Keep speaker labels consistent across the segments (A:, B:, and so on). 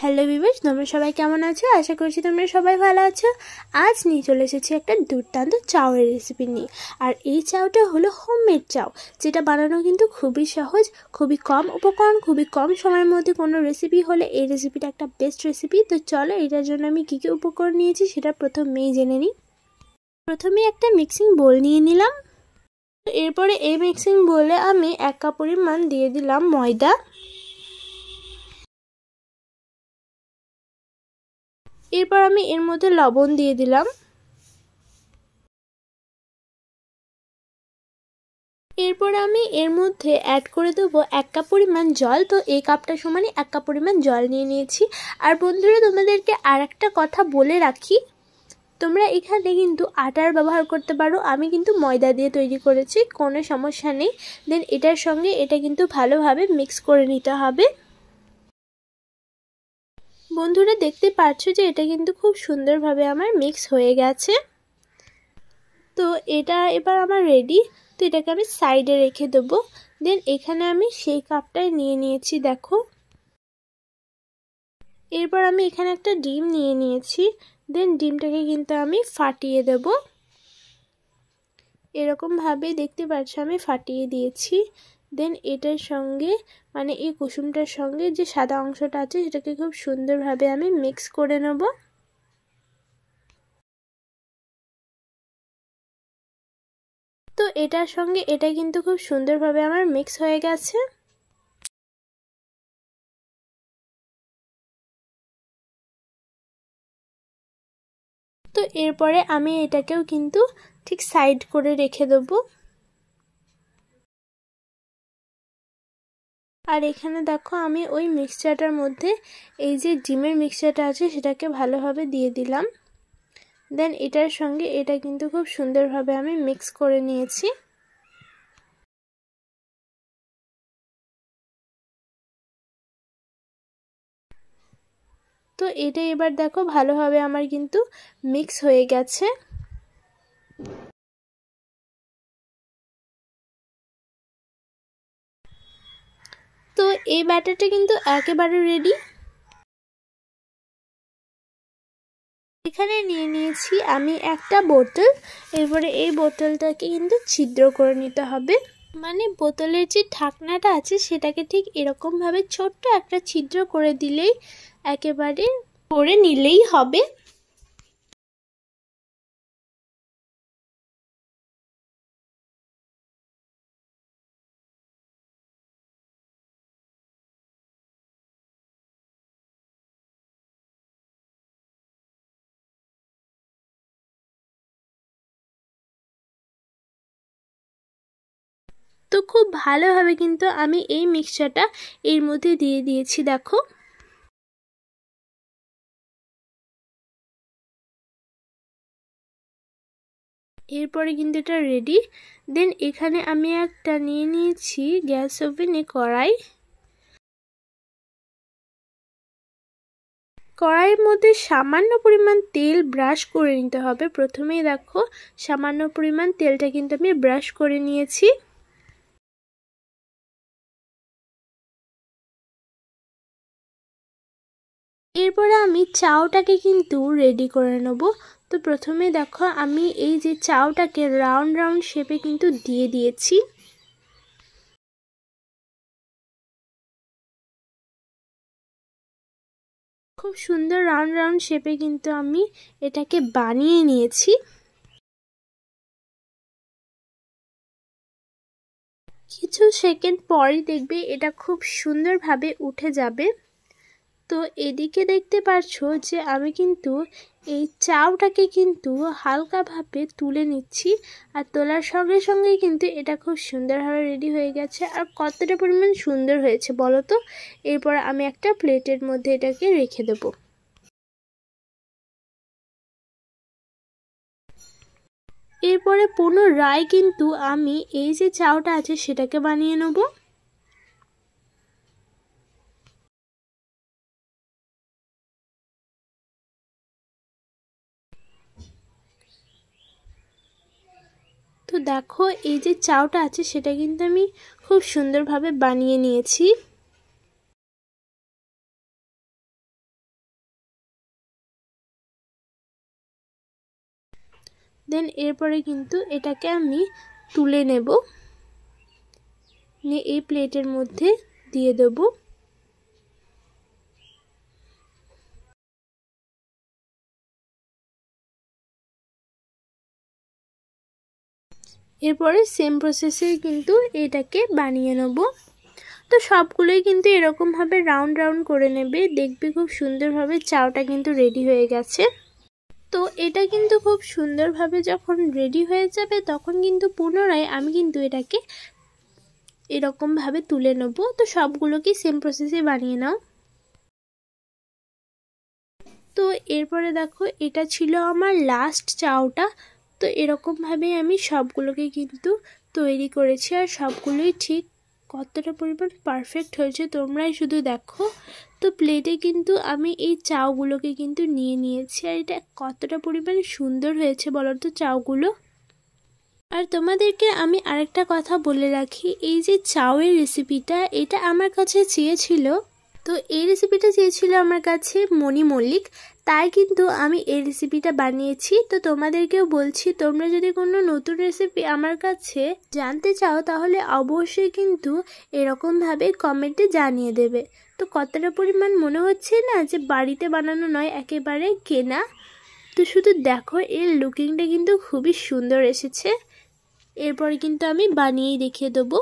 A: Hello viewers, তোমরা সবাই কেমন আছো? আশা করছি তোমরা সবাই ভালো আছো। আজ নিয়ে চলে এসেছি একটা দুর্দান্ত চাউয়ের রেসিপি নিয়ে। আর এই চাউটা হলো হোমমেড চাউ, যেটা বানানো কিন্তু খুবই সহজ, খুবই কম উপকরণ, খুবই কম সময়ের মধ্যে কোনো রেসিপি হলে এই রেসিপিটা একটা বেস্ট রেসিপি। তো চলো এটার জন্য আমি কী কী উপকরণ নিয়েছি সেটা প্রথমেই জেনে নিই। প্রথমে একটা মিক্সিং বোল নিয়ে নিলাম। এরপরে এই মিক্সিং বোলে আমি 1 কাপ পরিমাণ দিয়ে দিলাম ময়দা। এরপর আমি এর মধ্যে লবণ দিয়ে দিলাম। এরপর আমি এর মধ্যে অ্যাড করে দেবো 1 কাপ পরিমাণ জল। তো এই কাপটা সমানই 1 কাপ পরিমাণ জল নিয়ে নিয়েছি। আর বন্ধুরা, তোমাদেরকে আর একটা কথা বলে রাখি, তোমরা এখানে কিন্তু আটার ব্যবহার করতে পারো, আমি কিন্তু ময়দা দিয়ে তৈরি করেছি, কোনো সমস্যা নেই। দেন এটার সঙ্গে এটা কিন্তু ভালোভাবে মিক্স করে নিতে হবে। বন্ধুরা, দেখতে পাচ্ছ যে এটা কিন্তু খুব সুন্দরভাবে আমার মিক্স হয়ে গেছে। তো এটা এবার আমার রেডি। তো এটাকে আমি সাইডে রেখে দেবো। দেন এখানে আমি সেই কাপটাই নিয়ে নিয়েছি, দেখো। এরপর আমি এখানে একটা ডিম নিয়ে নিয়েছি। দেন ডিমটাকে কিন্তু আমি ফাটিয়ে দেব। এরকমভাবে দেখতে পাচ্ছ আমি ফাটিয়ে দিয়েছি। দেন এটার সঙ্গে মানে এই কুসুমটার সঙ্গে যে সাদা অংশটা আছে সেটাকে খুব সুন্দরভাবে আমি মিক্স করে নেব। তো এটার সঙ্গে এটা কিন্তু খুব সুন্দরভাবে আমার মিক্স হয়ে গেছে। তো এরপরে আমি এটাকেও কিন্তু ঠিক সাইড করে রেখে দেব। আর এখানে দেখো আমি ওই মিক্সচারটার মধ্যে এই যে ডিমের মিক্সচারটা আছে সেটাকে ভালোভাবে দিয়ে দিলাম। দেন এটার সঙ্গে এটা কিন্তু খুব সুন্দরভাবে আমি মিক্স করে নিয়েছি। তো এটা এবার দেখো ভালোভাবে আমার কিন্তু মিক্স হয়ে গেছে। তো এই ব্যাটারটা কিন্তু একেবারে রেডি। এখানে নিয়ে নিয়েছি আমি একটা বোতল। এরপরে এই বোতলটাকে কিন্তু ছিদ্র করে নিতে হবে। মানে বোতলের যে ঢাকনাটা আছে সেটাকে ঠিক এরকমভাবে ছোট্ট একটা ছিদ্র করে দিলেই একেবারে করে নিলেই হবে। তো খুব ভালোভাবে কিন্তু আমি এই মিক্সচারটা এর মধ্যে দিয়ে দিয়েছি, দেখো। এরপরে কিন্তু এটা রেডি। দেন এখানে আমি একটা নিয়ে নিয়েছি গ্যাস ওভেনে কড়াই। কড়াইয়ের মধ্যে সামান্য পরিমাণ তেল ব্রাশ করে নিতে হবে। প্রথমেই দেখো সামান্য পরিমাণ তেলটা কিন্তু আমি ব্রাশ করে নিয়েছি। এরপরে আমি চাউটাকে কিন্তু রেডি করে নেব। তো প্রথমে দেখো আমি এই যে চাউটাকে রাউন্ড রাউন্ড শেপে কিন্তু দিয়ে দিয়েছি। খুব সুন্দর রাউন্ড রাউন্ড শেপে কিন্তু আমি এটাকে বানিয়ে নিয়েছি। কিছু সেকেন্ড পরই দেখবে এটা খুব সুন্দরভাবে উঠে যাবে। তো এদিকে দেখতে পাচ্ছ যে আমি কিন্তু এই চাউটাকে কিন্তু হালকাভাবে তুলে নিচ্ছি। আর তোলার সঙ্গে সঙ্গে কিন্তু এটা খুব সুন্দরভাবে রেডি হয়ে গেছে। আর কতটা পরিমাণ সুন্দর হয়েছে বলো তো। এরপর আমি একটা প্লেটের মধ্যে এটাকে রেখে দেবো। এরপরে পুনরায় কিন্তু আমি এই যে চাউটা আছে সেটাকে বানিয়ে নেব। তো দেখো এই যে চাউটা আছে সেটা কিন্তু আমি খুব সুন্দরভাবে বানিয়ে নিয়েছি। দেন এরপরে কিন্তু এটাকে আমি তুলে নেব, নিয়ে এই প্লেটের মধ্যে দিয়ে দেব। এরপরে সেম প্রসেসে কিন্তু এটাকে বানিয়ে নেব। তো সবগুলোই কিন্তু এরকমভাবে রাউন্ড রাউন্ড করে নেবে, দেখবে খুব সুন্দরভাবে চাউটা কিন্তু রেডি হয়ে গেছে। তো এটা কিন্তু খুব সুন্দরভাবে যখন রেডি হয়ে যাবে তখন কিন্তু পুনরায় আমি কিন্তু এটাকে এরকমভাবে তুলে নেব। তো সবগুলোকে সেম প্রসেসে বানিয়ে নাও। তো এরপরে দেখো এটা ছিল আমার লাস্ট চাউটা। তো এরকমভাবে আমি সবগুলোকে কিন্তু তৈরি করেছি, আর সবগুলোই ঠিক কতটা পরিমাণ পারফেক্ট হয়েছে তোমরাই শুধু দেখো। তো প্লেটে কিন্তু আমি এই চাউগুলোকে কিন্তু নিয়ে নিয়েছি, আর এটা কতটা পরিমাণ সুন্দর হয়েছে বলো তো চাউগুলো। আর তোমাদেরকে আমি আরেকটা কথা বলে রাখি, এই যে চাউয়ের রেসিপিটা এটা আমার কাছে চেয়েছিল, তো এই রেসিপিটা চেয়েছিল আমার কাছে মণি মল্লিক, তাই কিন্তু আমি এই রেসিপিটা বানিয়েছি। তো তোমাদেরকেও বলছি, তোমরা যদি কোনো নতুন রেসিপি আমার কাছে জানতে চাও তাহলে অবশ্যই কিন্তু এরকমভাবে কমেন্টে জানিয়ে দেবে। তো কতটা পরিমাণ মনে হচ্ছে না যে বাড়িতে বানানো নয়, একেবারে কেনা। তো শুধু দেখো এর লুকিংটা কিন্তু খুবই সুন্দর এসেছে। এরপরে কিন্তু আমি বানিয়েই দেখিয়ে দেবো।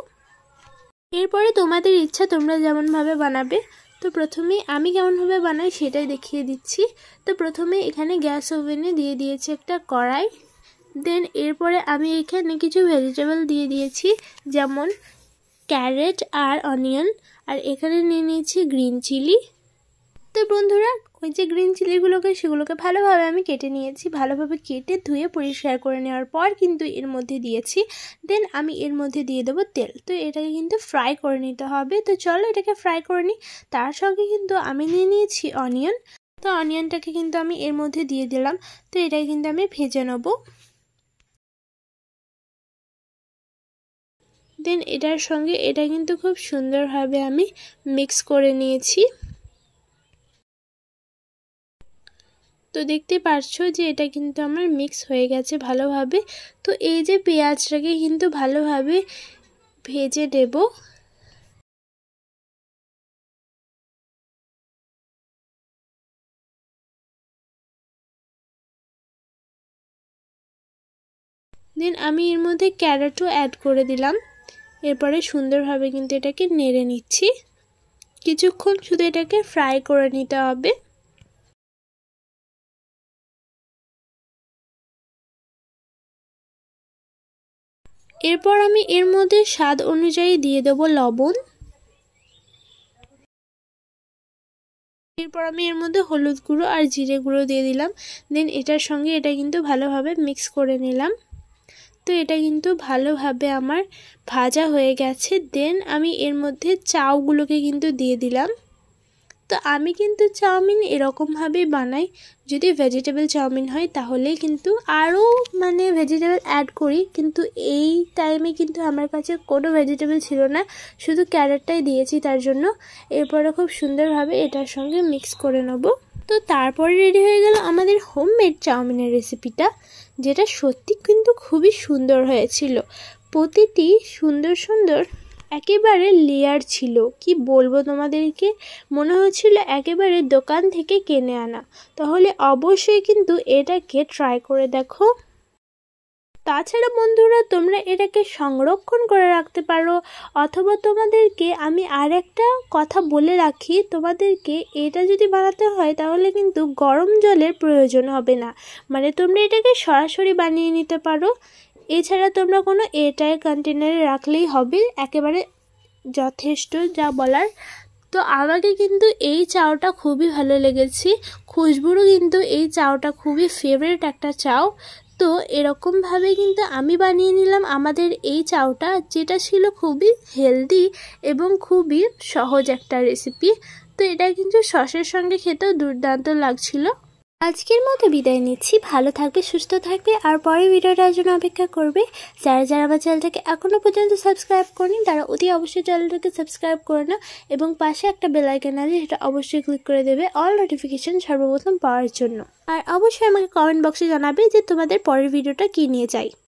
A: এরপরে তোমাদের ইচ্ছা তোমরা যেমনভাবে বানাবে। তো প্রথমে আমি কেমনভাবে বানাই সেটাই দেখিয়ে দিচ্ছি। তো প্রথমে এখানে গ্যাস ওভেনে দিয়ে দিয়েছি একটা কড়াই। দেন এরপরে আমি এখানে কিছু ভেজিটেবল দিয়ে দিয়েছি, যেমন ক্যারেট আর অনিয়ন, আর এখানে নিয়ে নিয়েছি গ্রিন চিলি। তো বন্ধুরা ওই যে গ্রিন চিলিগুলোকে সেগুলোকে ভালোভাবে আমি কেটে নিয়েছি, ভালোভাবে কেটে ধুয়ে পরিষ্কার করে নেওয়ার পর কিন্তু এর মধ্যে দিয়েছি। দেন আমি এর মধ্যে দিয়ে দেবো তেল। তো এটাকে কিন্তু ফ্রাই করে নিতে হবে। তো চলো এটাকে ফ্রাই করে নিই। তার সঙ্গে কিন্তু আমি নিয়ে নিয়েছি অনিয়ন। তো অনিয়নটাকে কিন্তু আমি এর মধ্যে দিয়ে দিলাম। তো এটাকে কিন্তু আমি ভেজে নেব। দেন এটার সঙ্গে এটা কিন্তু খুব সুন্দরভাবে আমি মিক্স করে নিয়েছি। তো দেখতে পারছো যে এটা কিন্তু আমার মিক্স হয়ে গেছে ভালোভাবে। তো এই যে পেঁয়াজটাকে কিন্তু ভালোভাবে ভেজে দেব। দেন আমি এর মধ্যে ক্যারটও অ্যাড করে দিলাম। এরপরে সুন্দরভাবে কিন্তু এটাকে নেড়ে নিচ্ছি। কিছুক্ষণ শুধু এটাকে ফ্রাই করে নিতে হবে। এরপর আমি এর মধ্যে স্বাদ অনুযায়ী দিয়ে দেব লবণ। এরপর আমি এর মধ্যে হলুদ গুঁড়ো আর জিরে গুঁড়ো দিয়ে দিলাম। দেন এটার সঙ্গে এটা কিন্তু ভালোভাবে মিক্স করে নিলাম। তো এটা কিন্তু ভালোভাবে আমার ভাজা হয়ে গেছে। দেন আমি এর মধ্যে চাউগুলোকে কিন্তু দিয়ে দিলাম। তো আমি কিন্তু চাউমিন এরকমভাবেই বানাই, যদি ভেজিটেবল চাউমিন হয় তাহলে কিন্তু আরও ভেজিটেবল অ্যাড করি, কিন্তু এই টাইমে কিন্তু আমার কাছে কোনো ভেজিটেবল ছিল না, শুধু ক্যারেটটাই দিয়েছি তার জন্য। এরপরে খুব সুন্দরভাবে এটার সঙ্গে মিক্স করে নেব। তো তারপরে রেডি হয়ে গেল আমাদের হোমমেড চাউমিনের রেসিপিটা, যেটা সত্যি কিন্তু খুবই সুন্দর হয়েছিল। প্রতিটি সুন্দর সুন্দর একেবারে লেয়ার ছিল, কি বলবো তোমাদেরকে, মনে হচ্ছিল একেবারে দোকান থেকে কিনে আনা। তাহলে অবশ্যই কিন্তু এটাকে ট্রাই করে দেখো। তাছাড়া বন্ধুরা তোমরা এটাকে সংরক্ষণ করে রাখতে পারো, অথবা তোমাদেরকে আমি আর একটা কথা বলে রাখি, তোমাদেরকে এটা যদি বানাতে হয় তাহলে কিন্তু গরম জলের প্রয়োজন হবে না, তোমরা এটাকে সরাসরি বানিয়ে নিতে পারো। এছাড়া তোমরা কোনো এয়ারটাইট কন্টেনারে রাখলেই হবে, একেবারে যথেষ্ট যা বলার। তো আমাকে কিন্তু এই চাউটা খুবই ভালো লেগেছে, খুশবুরও কিন্তু এই চাউটা খুবই ফেভারিট একটা চাউ। তো এরকমভাবে কিন্তু আমি বানিয়ে নিলাম আমাদের এই চাউটা, যেটা ছিল খুবই হেলদি এবং খুবই সহজ একটা রেসিপি। তো এটা কিন্তু সসের সঙ্গে খেতেও দুর্দান্ত লাগছিল। আজকের মতো বিদায় নিচ্ছি। ভালো থাকবে, সুস্থ থাকবে, আর পরের ভিডিওটার জন্য অপেক্ষা করবে। যারা যারা আমার চ্যানেলটাকে এখনও পর্যন্ত সাবস্ক্রাইব করেনি তারা অতি অবশ্যই চ্যানেলটাকে সাবস্ক্রাইব করে নাও এবং পাশে একটা বেল আইকন আছে, সেটা অবশ্যই ক্লিক করে দেবে অল নোটিফিকেশন সর্বপ্রথম পাওয়ার জন্য। আর অবশ্যই আমাকে কমেন্ট বক্সে জানাবে যে তোমাদের পরের ভিডিওটা কী নিয়ে চাই।